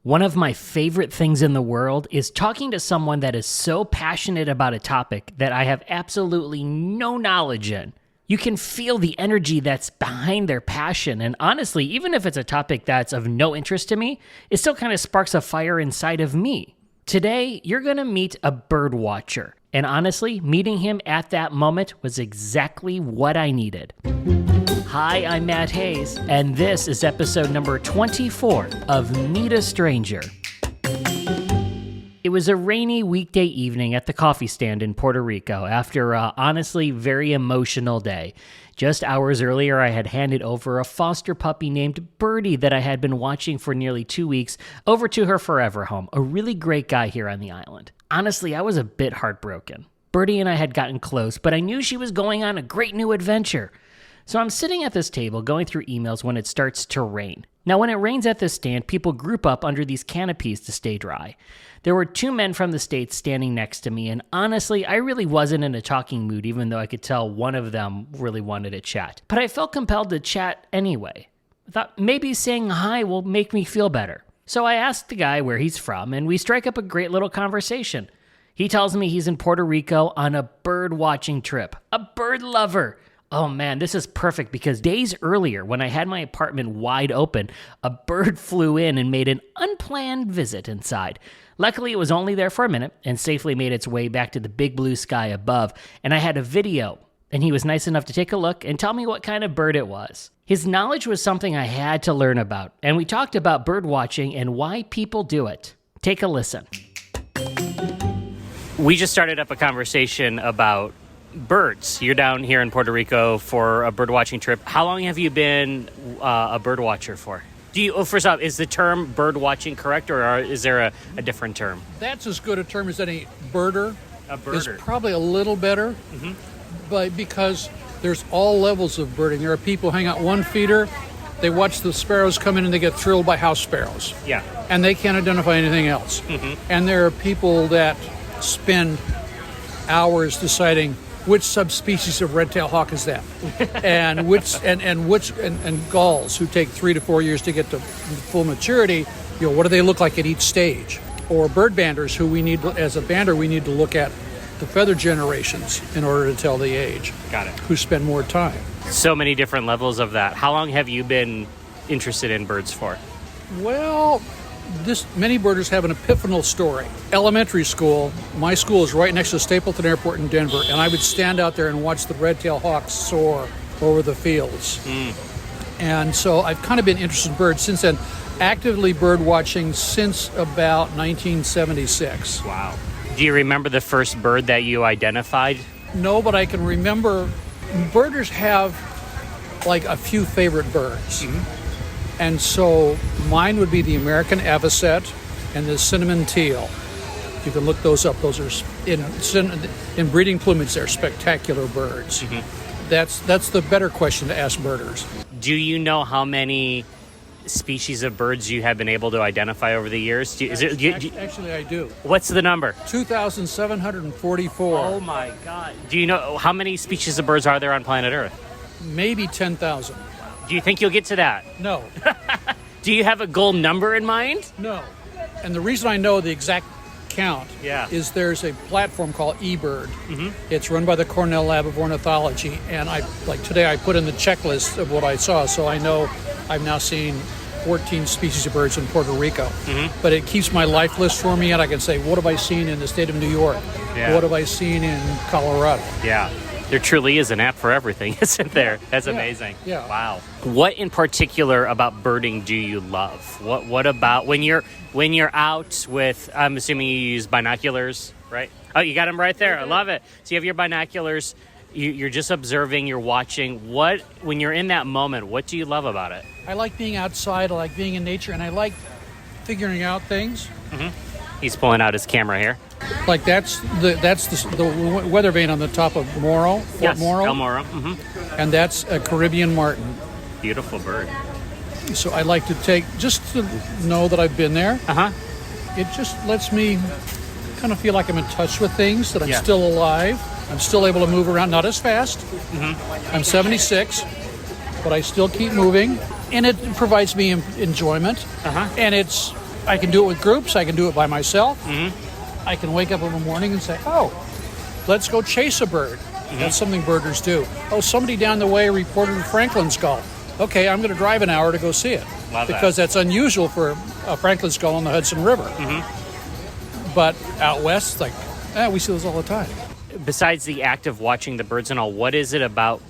One of my favorite things in the world is talking to someone that is so passionate about a topic that I have absolutely no knowledge in. You can feel the energy that's behind their passion, and honestly, even if it's a topic that's of no interest to me, it still kind of sparks a fire inside of me. Today, you're going to meet a bird watcher, and honestly, meeting him at that moment was exactly what I needed. Hi, I'm Matt Hayes, and this is episode number 24 of Meet a Stranger. It was a rainy weekday evening at the coffee stand in Puerto Rico after a honestly very emotional day. Just hours earlier, I had handed over a foster puppy named Birdie that I had been watching for nearly 2 weeks over to her forever home, a really great guy here on the island. Honestly, I was a bit heartbroken. Birdie and I had gotten close, but I knew she was going on a great new adventure. So I'm sitting at this table going through emails when it starts to rain. Now, when it rains at this stand, people group up under these canopies to stay dry. There were 2 men from the States standing next to me, and honestly, I really wasn't in a talking mood, even though I could tell one of them really wanted to chat. But I felt compelled to chat anyway. I thought maybe saying hi will make me feel better. So I asked the guy where he's from, and we strike up a great little conversation. He tells me he's in Puerto Rico on a bird watching trip. A bird lover. Oh man, this is perfect because days earlier, when I had my apartment wide open, a bird flew in and made an unplanned visit inside. Luckily, it was only there for a minute and safely made its way back to the big blue sky above, and I had a video, and he was nice enough to take a look and tell me what kind of bird it was. His knowledge was something I had to learn about, and we talked about bird watching and why people do it. Take a listen. We just started up a conversation about birds. You're down here in Puerto Rico for a bird watching trip. How long have you been a bird watcher for? First off, is the term bird watching correct, or is there a different term? That's as good a term as any. Birder. A birder is probably a little better, but because there's all levels of birding. There are people who hang out one feeder, they watch the sparrows come in and they get thrilled by house sparrows. Yeah. And they can't identify anything else. And there are people that spend hours deciding which subspecies of red-tailed hawk is that, and which gulls who take 3 to 4 years to get to full maturity. You know, what do they look like at each stage? Or bird banders, who we need as a bander, we need to look at the feather generations in order to tell the age. Got it. Who spend more time. So many different levels of that. How long have you been interested in birds for? Well, many birders have an epiphanal story. Elementary school, my school is right next to Stapleton Airport in Denver, and I would stand out there and watch the red-tailed hawks soar over the fields. And so I've kind of been interested in birds since then, actively bird watching since about 1976. Wow. Do you remember the first bird that you identified? No, but I can remember birders have like a few favorite birds. And so mine would be the American avocet and the cinnamon teal. You can look those up. Those are in breeding plumage. They're spectacular birds. That's the better question to ask birders. Do you know how many species of birds you have been able to identify over the years? Actually, I do. What's the number? 2,744. Oh my God. Do you know how many species of birds are there on planet Earth? Maybe 10,000. Do you think you'll get to that? No. Do you have a goal number in mind? No. And the reason I know the exact count is there's a platform called eBird. It's run by the Cornell Lab of Ornithology, and today I put in the checklist of what I saw, so I know I've now seen 14 species of birds in Puerto Rico. But it keeps my life list for me, and I can say, what have I seen in the state of New York? What have I seen in Colorado? Yeah. There truly is an app for everything, isn't there? That's amazing. Yeah. Wow. What in particular about birding do you love? What about when you're out with, I'm assuming you use binoculars, right? Oh, you got them right there. I love it. So you have your binoculars, you're just observing, you're watching. When you're in that moment, what do you love about it? I like being outside, I like being in nature, and I like figuring out things. He's pulling out his camera here. Like that's the weather vane on the top of Morro, Fort Morro. El Morro. And that's a Caribbean martin. Beautiful bird. So I like to just to know that I've been there. It just lets me kind of feel like I'm in touch with things, that I'm still alive. I'm still able to move around, not as fast. I'm 76, but I still keep moving. And it provides me enjoyment. And it's I can do it with groups. I can do it by myself. I can wake up in the morning and say, oh, let's go chase a bird. That's something birders do. Oh, somebody down the way reported a Franklin's gull. Okay, I'm going to drive an hour to go see it. Because that's unusual for a Franklin's gull on the Hudson River. But out west, like, we see those all the time. Besides the act of watching the birds and all, what is it about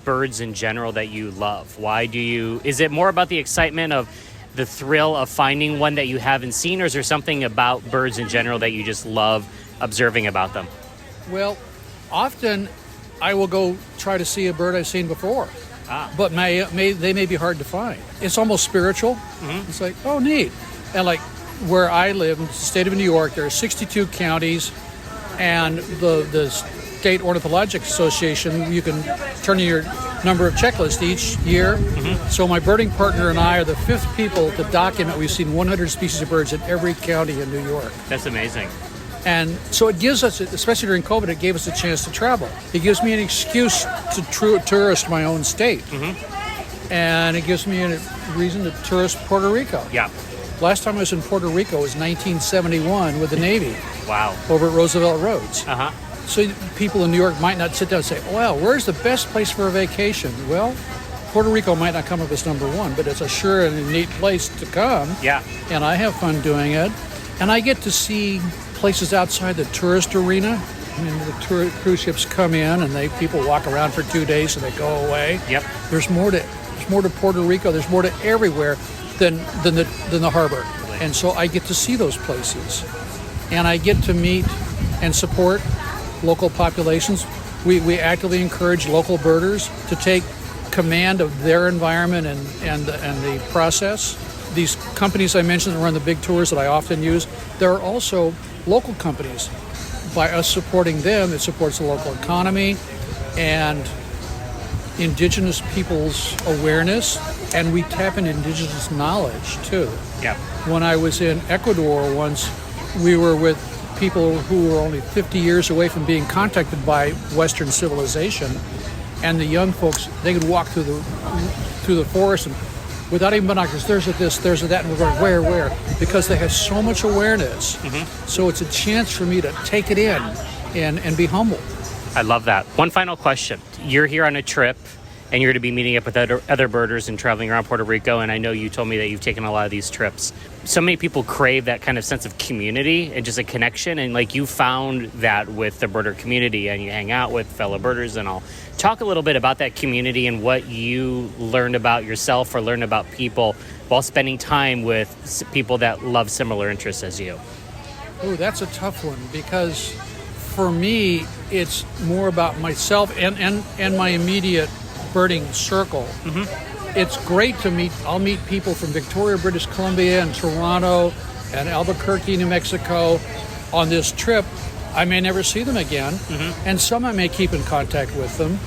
birds in general that you love? Is it more about the excitement of the thrill of finding one that you haven't seen, or is there something about birds in general that you just love observing about them? Well, often I will go try to see a bird I've seen before, but they may be hard to find. It's almost spiritual. It's like, oh, neat. And like where I live in the state of New York, there are 62 counties, and the State Ornithologic Association, you can turn in your number of checklists each year. So my birding partner and I are the 5th people to document we've seen 100 species of birds in every county in New York. That's amazing. And so it gives us, especially during COVID, it gave us a chance to travel. It gives me an excuse to tourist my own state. And it gives me a reason to tourist Puerto Rico. Yeah. Last time I was in Puerto Rico was 1971 with the Navy. Wow. Over at Roosevelt Roads. So people in New York might not sit down and say, well, where's the best place for a vacation? Well, Puerto Rico might not come up as number one, but it's a sure and a neat place to come. Yeah. And I have fun doing it. And I get to see places outside the tourist arena. I mean, the cruise ships come in and people walk around for 2 days and they go away. Yep. There's more to Puerto Rico. There's more to everywhere than the harbor. And so I get to see those places. And I get to meet and support local populations. We actively encourage local birders to take command of their environment and the process. These companies I mentioned that run the big tours that I often use, there are also local companies. By us supporting them, it supports the local economy and indigenous people's awareness, and we tap into indigenous knowledge too. Yeah. When I was in Ecuador once, we were with people who were only 50 years away from being contacted by Western civilization, and the young folks, they could walk through the forest and without even binoculars, there's a this, there's a that, and we're going, where? Because they have so much awareness. So it's a chance for me to take it in and be humble. I love that. One final question. You're here on a trip, and you're going to be meeting up with other birders and traveling around Puerto Rico, and I know you told me that you've taken a lot of these trips. So many people crave that kind of sense of community and just a connection, and like you found that with the birder community, and you hang out with fellow birders and all. Talk a little bit about that community and what you learned about yourself or learned about people while spending time with people that love similar interests as you. Oh, that's a tough one, because for me, it's more about myself and my immediate birding circle. It's great to meet. I'll meet people from Victoria, British Columbia, and Toronto, and Albuquerque, New Mexico on this trip. I may never see them again, and some I may keep in contact with them.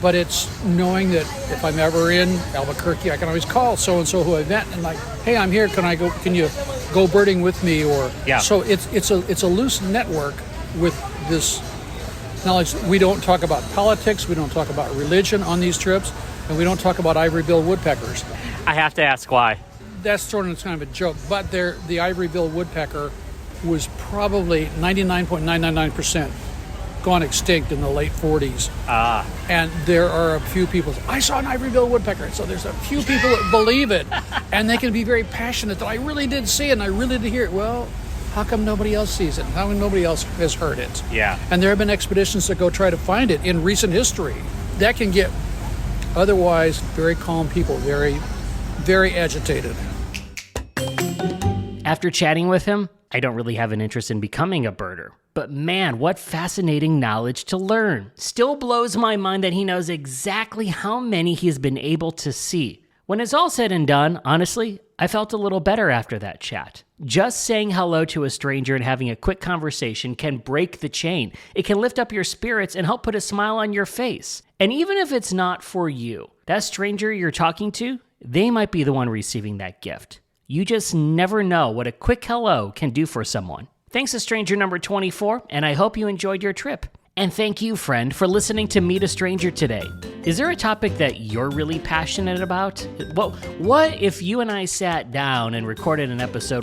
But it's knowing that if I'm ever in Albuquerque, I can always call so-and-so who I met and like, hey, I'm here. Can you go birding with me? Or yeah. So it's a loose network with this knowledge. We don't talk about politics. We don't talk about religion on these trips, and we don't talk about ivory-billed woodpeckers. I have to ask why. That's sort of kind of a joke, but the ivory-billed woodpecker was probably 99.999% gone extinct in the late 40s. And there are a few people, I saw an ivory-billed woodpecker. So there's a few people that believe it, and they can be very passionate that I really did see it and I really did hear it. Well, how come nobody else sees it? How come nobody else has heard it? Yeah. And there have been expeditions that go try to find it in recent history. That can get otherwise very calm people very, very agitated. After chatting with him, I don't really have an interest in becoming a birder. But man, what fascinating knowledge to learn. Still blows my mind that he knows exactly how many he's been able to see. When it's all said and done, honestly, I felt a little better after that chat. Just saying hello to a stranger and having a quick conversation can break the chain. It can lift up your spirits and help put a smile on your face. And even if it's not for you, that stranger you're talking to, they might be the one receiving that gift. You just never know what a quick hello can do for someone. Thanks to stranger number 24, and I hope you enjoyed your trip. And thank you, friend, for listening to Meet a Stranger today. Is there a topic that you're really passionate about? What if you and I sat down and recorded an episode